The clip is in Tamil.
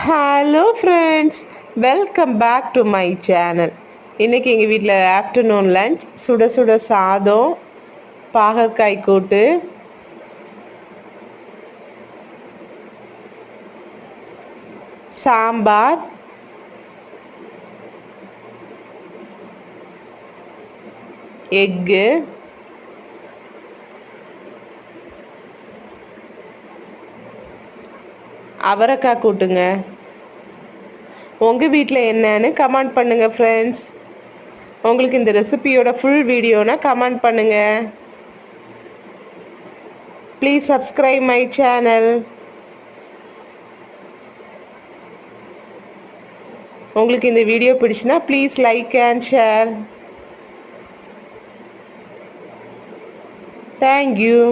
Hello friends, welcome back to my channel. இன்றைக்கி எங்கள் வீட்டில் ஆஃப்டர்நூன் லஞ்ச் சுட சுட சாதம், பாகற்காய் கூட்டு, சாம்பார், எக்கு, அவரைக்காய் கூட்டுங்க. உங்கள் வீட்டில் என்னன்னு கமெண்ட் பண்ணுங்கள் ஃப்ரெண்ட்ஸ். உங்களுக்கு இந்த ரெசிபியோட ஃபுல் வீடியோனா கமெண்ட் பண்ணுங்கள். Please subscribe my channel. உங்களுக்கு இந்த வீடியோ பிடிச்சுன்னா please like and share. Thank you.